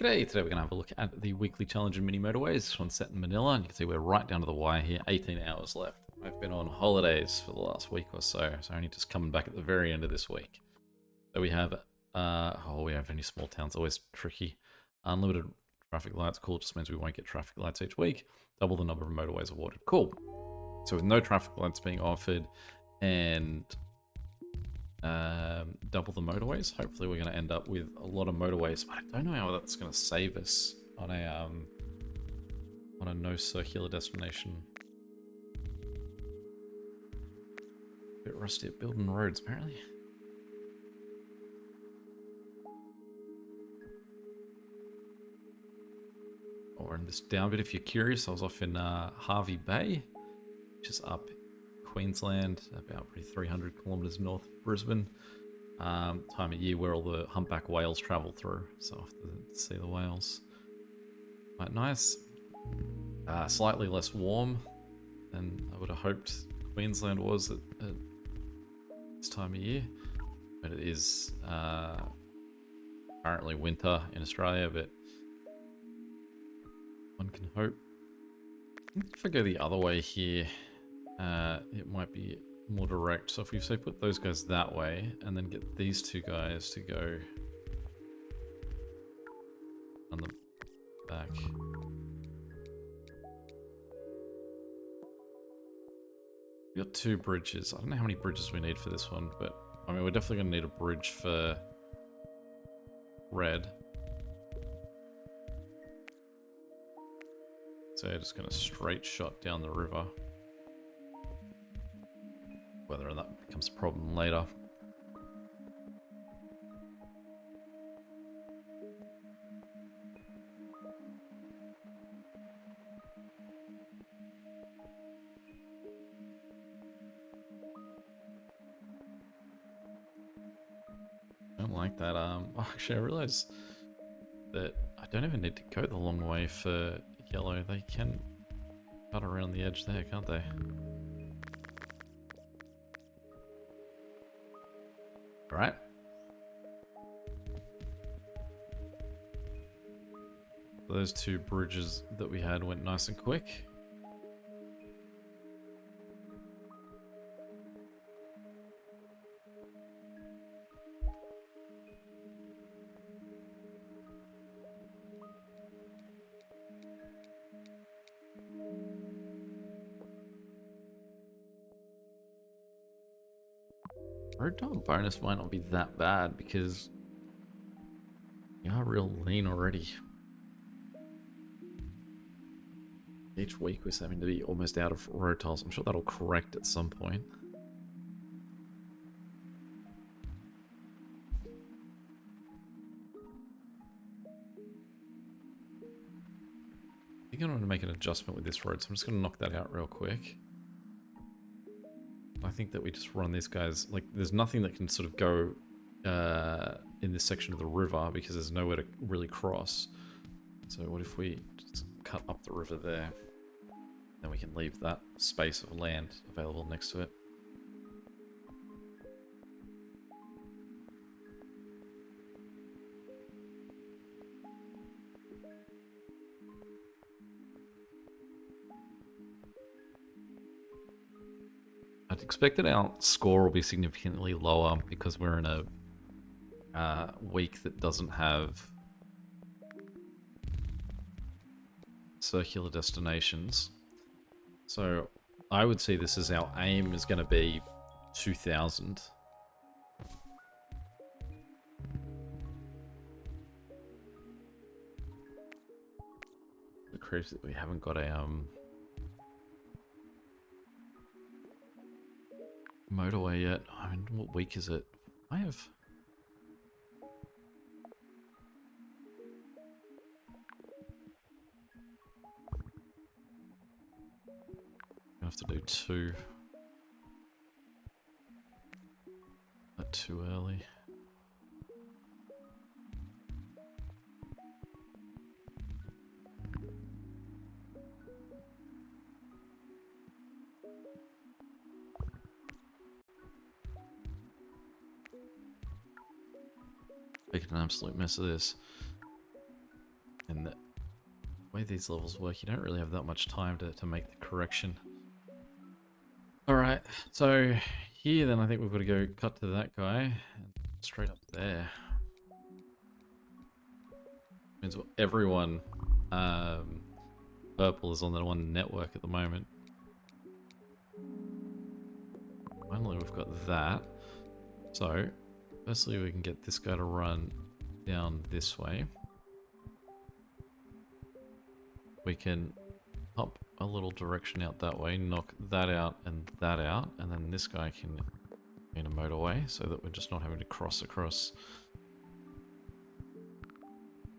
G'day, today we're going to have a look at the weekly challenge in mini motorways. This one's set in Manila, and you can see we're right down to the wire here, 18 hours left. I've been on holidays for the last week or so only just coming back at the very end of this week. So we have, we have any small towns, always tricky. Unlimited traffic lights, cool, just means we won't get traffic lights each week. Double the number of motorways awarded, cool. So with no traffic lights being offered and double the motorways, hopefully we're going to end up with a lot of motorways, but I don't know how that's going to save us on a no circular destination. Bit rusty at building roads apparently. Or in this down bit, if you're curious, I was off in Harvey Bay, which is up Queensland, about 300 kilometers north of Brisbane. Time of year where all the humpback whales travel through, so off to see the whales. Quite nice. Slightly less warm than I would have hoped Queensland was at this time of year, but it is currently winter in Australia, but one can hope. If I go the other way here, it might be more direct. So if we say put those guys that way and then get these two guys to go on the back. We got two bridges. I don't know how many bridges we need for this one, but I mean, we're definitely going to need a bridge for red. So just going to straight shot down the river. Whether that becomes a problem later. I don't like that. Actually, I realize that I don't even need to go the long way for yellow. They can cut around the edge there, can't they? Right. Those two bridges that we had went nice and quick. Road dog bonus might not be that bad because you are real lean already. Each week we're having to be almost out of road tiles. I'm sure that'll correct at some point. I think I'm going to make an adjustment with this road, so I'm just going to knock that out real quick. I think that we just run these guys, like there's nothing that can sort of go in this section of the river because there's nowhere to really cross. So what if we just cut up the river there? Then we can leave that space of land available next to it. I'd expect that our score will be significantly lower because we're in a week that doesn't have circular destinations. So I would see this as our aim is going to be 2,000. Crazy that we haven't got a motorway yet. I mean, what week is it? I have... I have to do two. Not too early. Making an absolute mess of this. way these levels work, you don't really have that much time to make the correction. Alright, so here then I think we've got to go cut to that guy and straight up there. Means everyone purple is on the one network at the moment. Finally we've got that. So firstly we can get this guy to run down this way. We can pop a little direction out that way, knock that out, and then this guy can be in a motorway so that we're just not having to cross across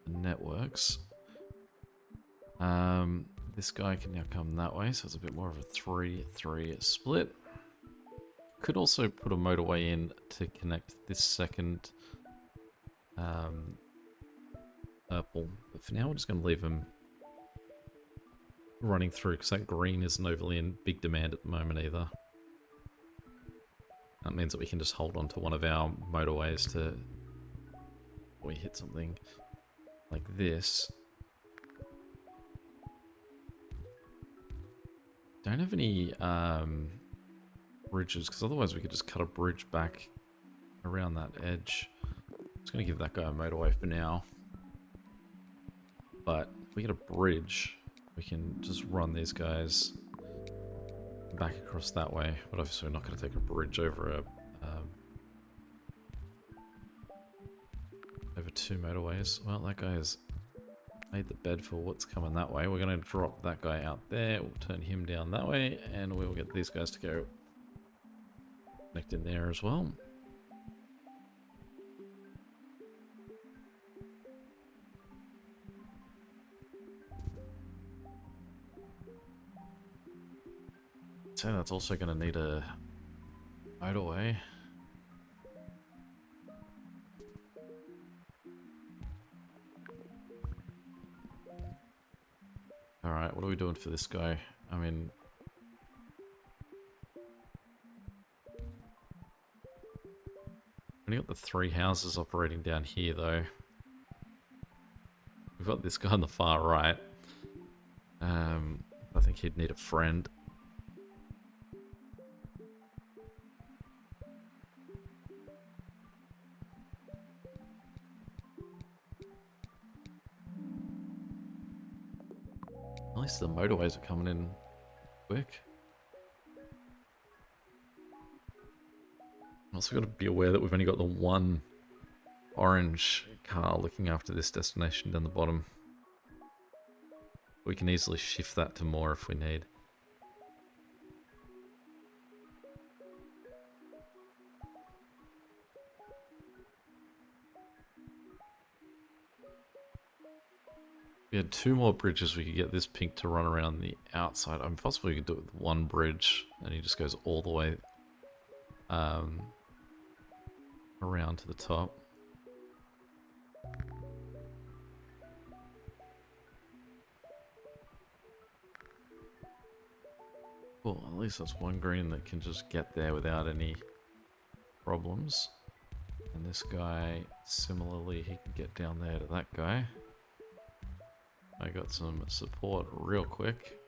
the networks. This guy can now come that way, so it's a bit more of a 3-3 split. Could also put a motorway in to connect this second purple, but for now we're just going to leave him running through because that green isn't overly in big demand at the moment either. That means that we can just hold on to one of our motorways to we hit something like this. Don't have any bridges because otherwise we could just cut a bridge back around that edge. I'm just going to give that guy a motorway for now. But if we get a bridge, we can just run these guys back across that way. But obviously we're not going to take a bridge over over 2 motorways. Well, that guy has made the bed for what's coming that way. We're going to drop that guy out there. We'll turn him down that way, and we'll get these guys to go connect in there as well. So that's also going to need a motorway. Alright, what are we doing for this guy? I mean... We've got the 3 houses operating down here though. We've got this guy on the far right. I think he'd need a friend. At least the motorways are coming in quick. Also got to be aware that we've only got the one orange car looking after this destination down the bottom. We can easily shift that to more if we need. We had 2 more bridges, we could get this pink to run around the outside. I mean, possibly we could do it with 1 bridge, and he just goes all the way around to the top. Well, at least that's 1 green that can just get there without any problems. And this guy, similarly, he can get down there to that guy. I got some support real quick.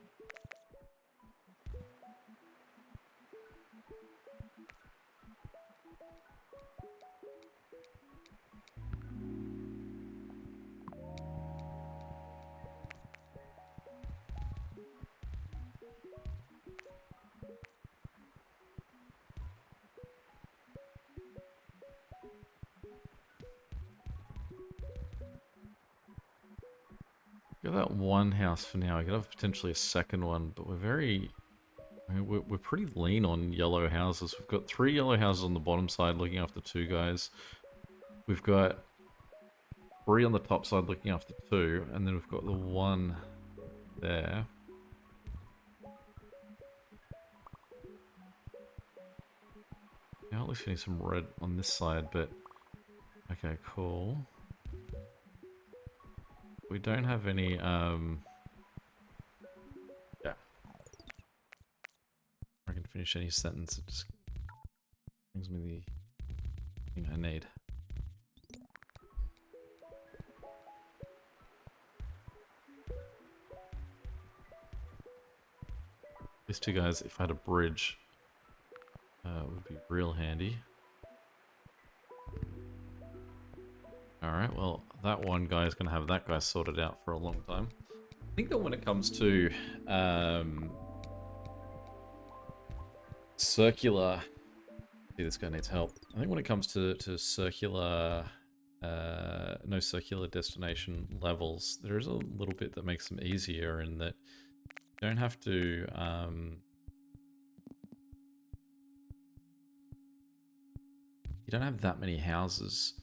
Got that 1 house for now. I could have potentially a second one, but we're very... I mean, we're pretty lean on yellow houses. We've got 3 yellow houses on the bottom side looking after 2 guys. We've got 3 on the top side looking after 2, and then we've got the 1 there. Now at least we need some red on this side, but... Okay, cool. We don't have any, yeah. I can finish any sentence, it just brings me the thing I need. These two guys, if I had a bridge, would be real handy. Alright, well, that one guy is going to have that guy sorted out for a long time. I think that when it comes to circular... See, this guy needs help. I think when it comes to circular... no circular destination levels, there is a little bit that makes them easier in that you don't have to... you don't have that many houses.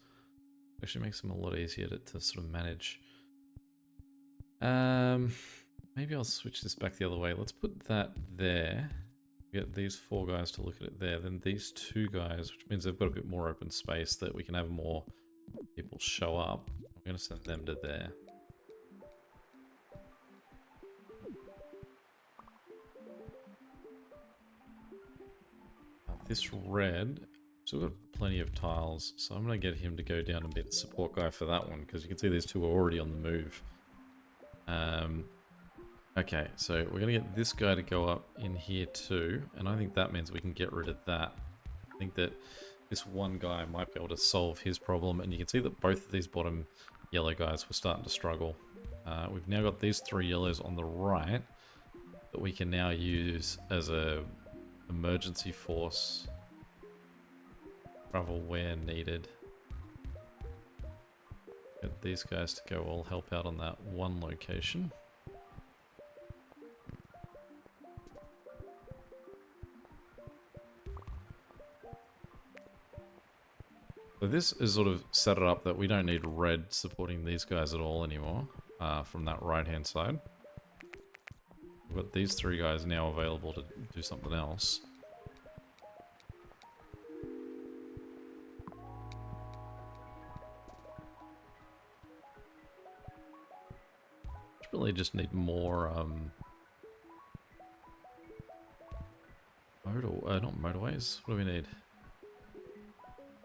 Actually makes them a lot easier to sort of manage. Maybe I'll switch this back the other way. Let's put that there. Get these 4 guys to look at it there. Then these 2 guys, which means they've got a bit more open space that we can have more people show up. I'm going to send them to there. This red, still got plenty of tiles, so I'm going to get him to go down and be the support guy for that one, because you can see these 2 are already on the move. Okay, so we're going to get this guy to go up in here too, and I think that means we can get rid of that. I think that this one guy might be able to solve his problem, and you can see that both of these bottom yellow guys were starting to struggle. We've now got these 3 yellows on the right that we can now use as a emergency force. Travel where needed. Get these guys to go all help out on that one location. So this is sort of set it up that we don't need red supporting these guys at all anymore from that right hand side. We've got these 3 guys now available to do something else. Really just need more not motorways. What do we need?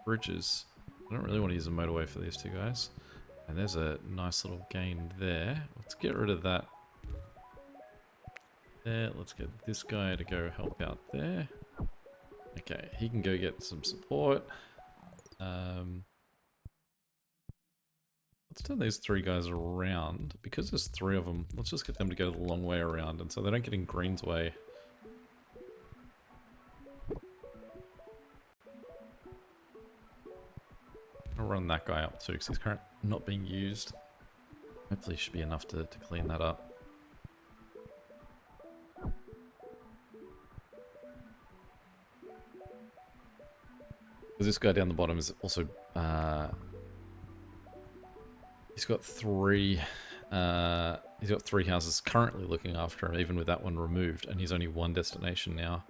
Bridges. I don't really want to use a motorway for these 2 guys. And there's a nice little gain there. Let's get rid of that there. Let's get this guy to go help out there. Okay, he can go get some support. Let's turn these 3 guys around. Because there's 3 of them, let's just get them to go the long way around, and so they don't get in green's way. I'll run that guy up too, because he's currently not being used. Hopefully should be enough to clean that up. Because this guy down the bottom is also... he's got 3 houses currently looking after him, even with that one removed, and he's only 1 destination now.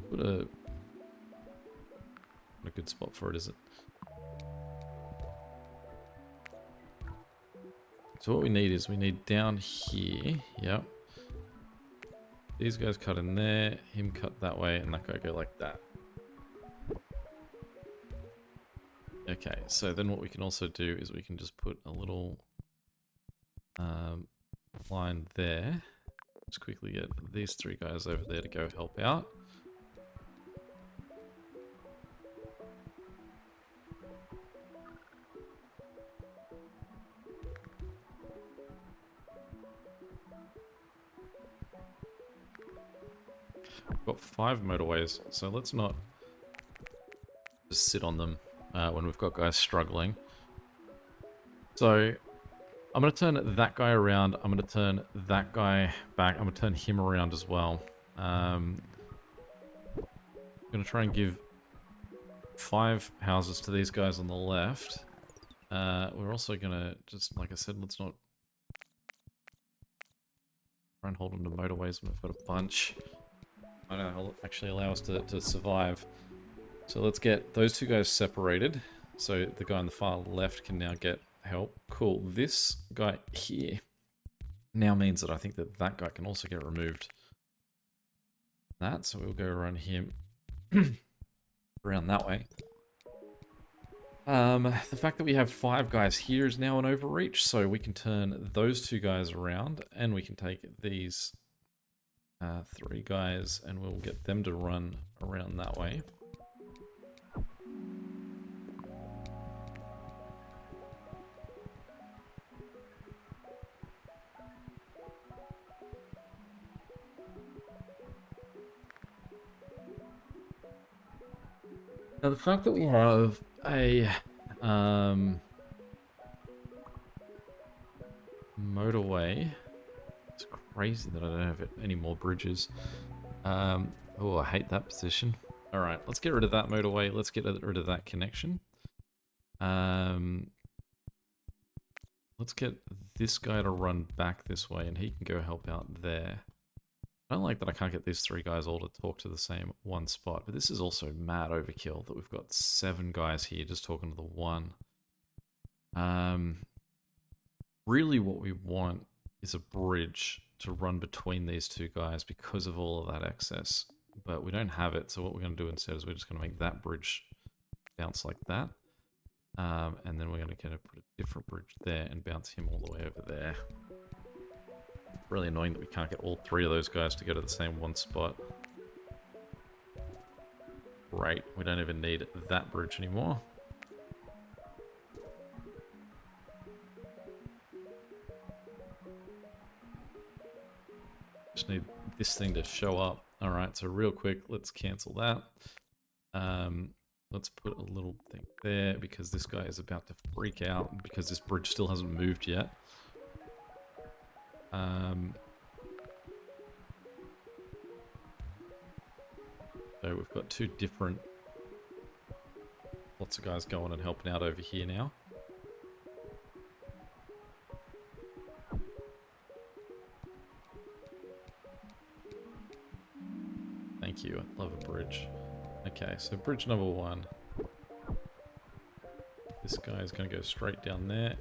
What a good spot for it, is it? So what we need is we need down here, yep. These guys cut in there, him cut that way, and that guy go like that. Okay, so then what we can also do is we can just put a little line there. Just quickly get these 3 guys over there to go help out. We've got 5 motorways, so let's not just sit on them when we've got guys struggling. So I'm going to turn that guy around. I'm going to turn that guy back. I'm going to turn him around as well. I'm going to try and give 5 houses to these guys on the left. We're also going to just, like I said, let's not try and hold on to motorways when we've got a bunch. I don't know, it'll actually allow us to survive. So let's get those 2 guys separated. So the guy on the far left can now get help. Cool. This guy here now means that I think that that guy can also get removed. So we'll go around him around that way. The fact that we have 5 guys here is now an overreach, so we can turn those 2 guys around, and we can take these 3 guys, and we'll get them to run around that way. Now, the fact that we have a motorway, it's crazy that I don't have any more bridges. Oh, I hate that position. All right, let's get rid of that motorway. Let's get rid of that connection. Let's get this guy to run back this way, and he can go help out there. I don't like that I can't get these 3 guys all to talk to the same one spot, but this is also mad overkill that we've got 7 guys here just talking to the one. Really what we want is a bridge to run between these 2 guys because of all of that excess, but we don't have it, so what we're going to do instead is we're just going to make that bridge bounce like that, and then we're going to put a different bridge there and bounce him all the way over there. Really annoying that we can't get all 3 of those guys to go to the same one spot. Great, we don't even need that bridge anymore. Just need this thing to show up. Alright, so real quick, let's cancel that. Let's put a little thing there because this guy is about to freak out because this bridge still hasn't moved yet. So we've got 2 different, lots of guys going and helping out over here now. Thank you, I love a bridge. Okay, so bridge number 1. This guy is going to go straight down there.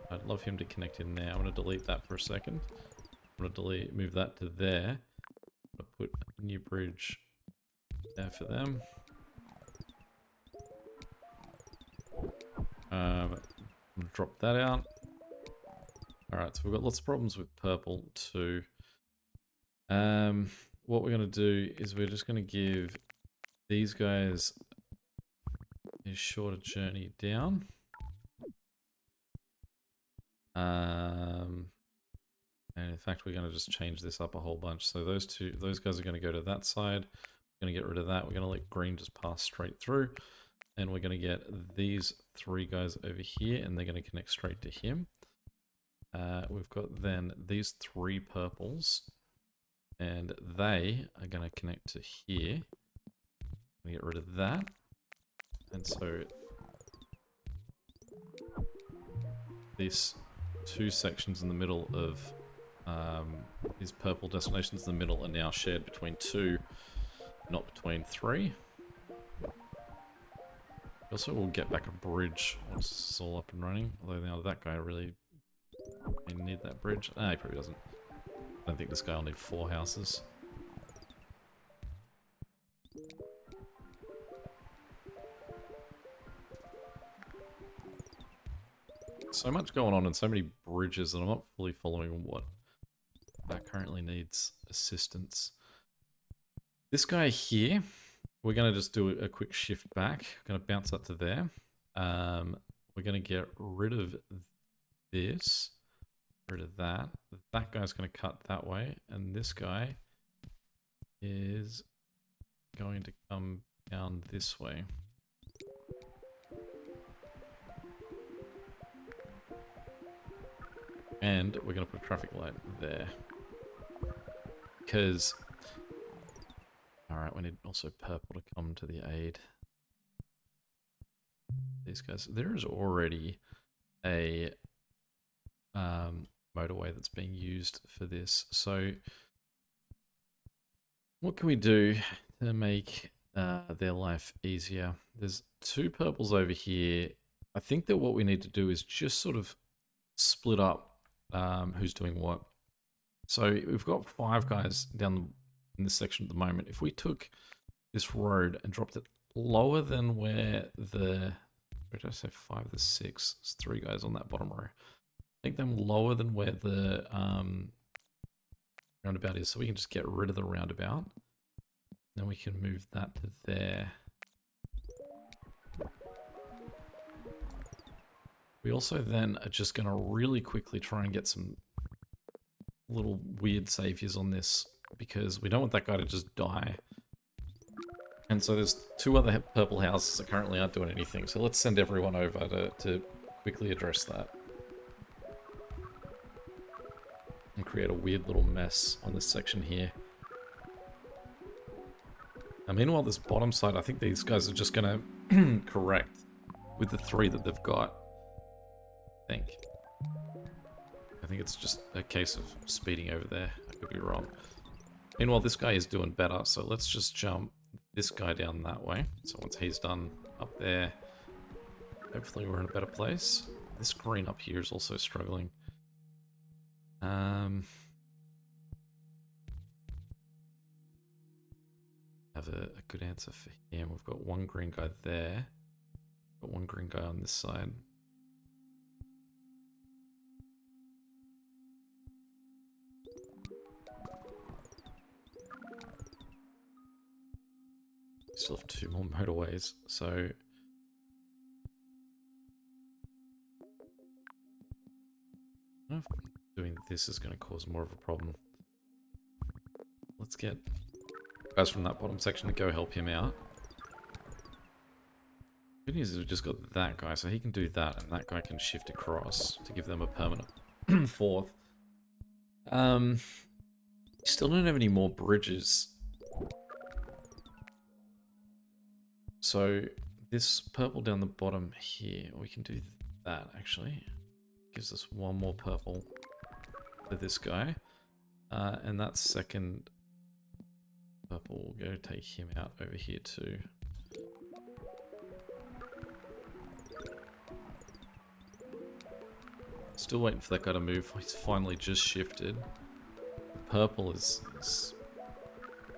I'd love him to connect in there. I'm going to delete that for a second. I'm going to move that to there. I'm going to put a new bridge there for them. I'm going to drop that out. Alright, so we've got lots of problems with purple too. What we're going to do is we're just going to give these guys a shorter journey down. And in fact, we're going to just change this up a whole bunch. So those guys are going to go to that side. We're going to get rid of that. We're going to let green just pass straight through. And we're going to get these 3 guys over here, and they're going to connect straight to him. We've got then these 3 purples, and they are going to connect to here. Get rid of that. And so these 2 sections in the middle of these purple destinations in the middle are now shared between 2, not between 3. Also, we'll get back a bridge once this is all up and running. Although now that guy really may need that bridge. Ah, he probably doesn't. I don't think this guy will need 4 houses. So much going on and so many bridges that I'm not fully following what currently needs assistance. This guy here, we're going to just do a quick shift back. We're going to bounce that to there. We're going to get rid of this, rid of that. That guy's going to cut that way, and this guy is going to come down this way. And we're going to put a traffic light there. Because... Alright, we need also purple to come to the aid. These guys... There is already a motorway that's being used for this. So... what can we do to make their life easier? There's 2 purples over here. I think that what we need to do is just sort of split up who's doing what. So we've got 5 guys down in this section at the moment. If we took this road and dropped it lower than where the Where did I say 5? There's 6. There's 3 guys on that bottom row. Make them lower than where the roundabout is, so we can just get rid of the roundabout. Then we can move that to there. We also then are just going to really quickly try and get some little weird saviors on this, because we don't want that guy to just die. And so there's 2 other purple houses that currently aren't doing anything, so let's send everyone over to quickly address that. And create a weird little mess on this section here. And meanwhile, this bottom side, I think these guys are just going to correct with the 3 that they've got. I think it's just a case of speeding over there. I could be wrong. Meanwhile, this guy is doing better, so let's just jump this guy down that way. So once he's done up there, hopefully we're in a better place. This green up here is also struggling. Have a good answer for him. We've got 1 green guy there. Got 1 green guy on this side. Still have 2 more motorways, so I don't know if doing this is going to cause more of a problem. Let's get guys from that bottom section to go help him out. Good news is we've just got that guy, so he can do that, and that guy can shift across to give them a permanent 4th. Still don't have any more bridges. So this purple down the bottom here, we can do that actually. Gives us 1 more purple for this guy. And that second purple, we'll go take him out over here too. Still waiting for that guy to move. He's finally just shifted. Purple is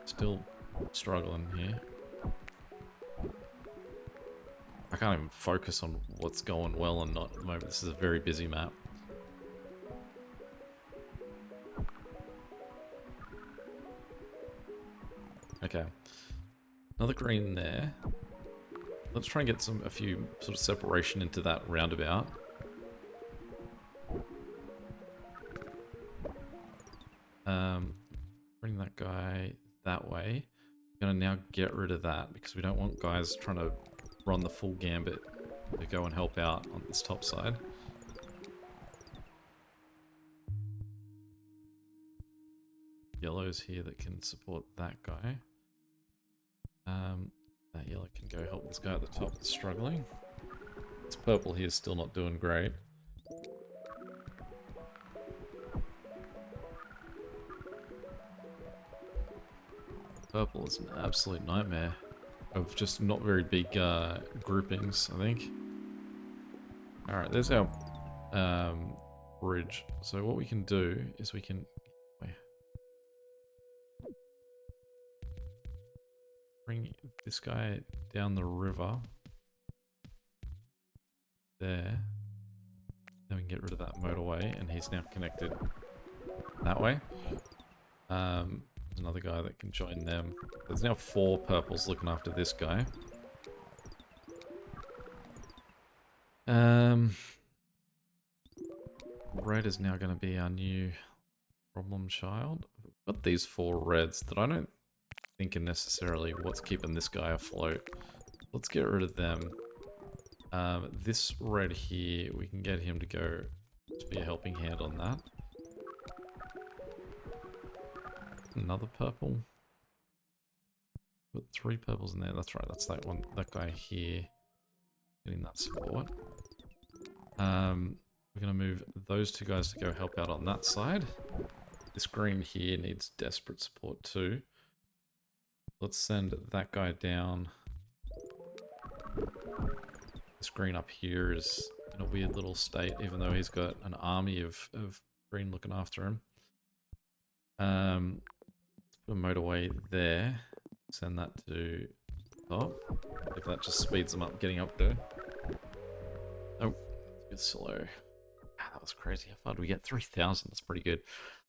still struggling here. I can't even focus on what's going well and not at the moment. This is a very busy map. Okay. Another green there. Let's try and get a few sort of separation into that roundabout. Bring that guy that way. I'm gonna now get rid of that because we don't want guys trying to run the full gambit to go and help out on this top side. Yellow's here that can support that guy. That yellow can go help this guy at the top that's struggling. This purple here is still not doing great. Purple is an absolute nightmare of just not very big groupings, I think. Alright, there's our bridge. So what we can do is we can bring this guy down the river there. Then we can get rid of that motorway, and he's now connected that way. There's another guy that can join them. There's now 4 purples looking after this guy. Red is now going to be our new problem child. We've got these 4 reds that I don't think are necessarily what's keeping this guy afloat. Let's get rid of them. This red here, we can get him to go to be a helping hand on that. Another purple. Got 3 purples in there. That's right. That's that one. That guy here. Getting that support. We're going to move those 2 guys to go help out on that side. This green here needs desperate support too. Let's send that guy down. This green up here is in a weird little state, even though he's got an army of green looking after him. Let's put a motorway there. Send that to top. If that just speeds them up getting up there. Then Oh, it's slow. Ah, that was crazy. How far did we get? 3,000. That's pretty good.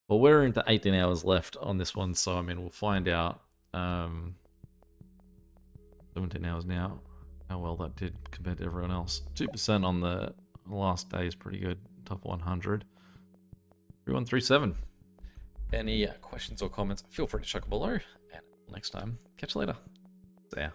Well, we're into 18 hours left on this one, so I mean, we'll find out. 17 hours now. How well that did compared to everyone else. 2% on the last day is pretty good. Top 100. 3137. Any questions or comments, feel free to chuck below. And until next time, catch you later. See ya.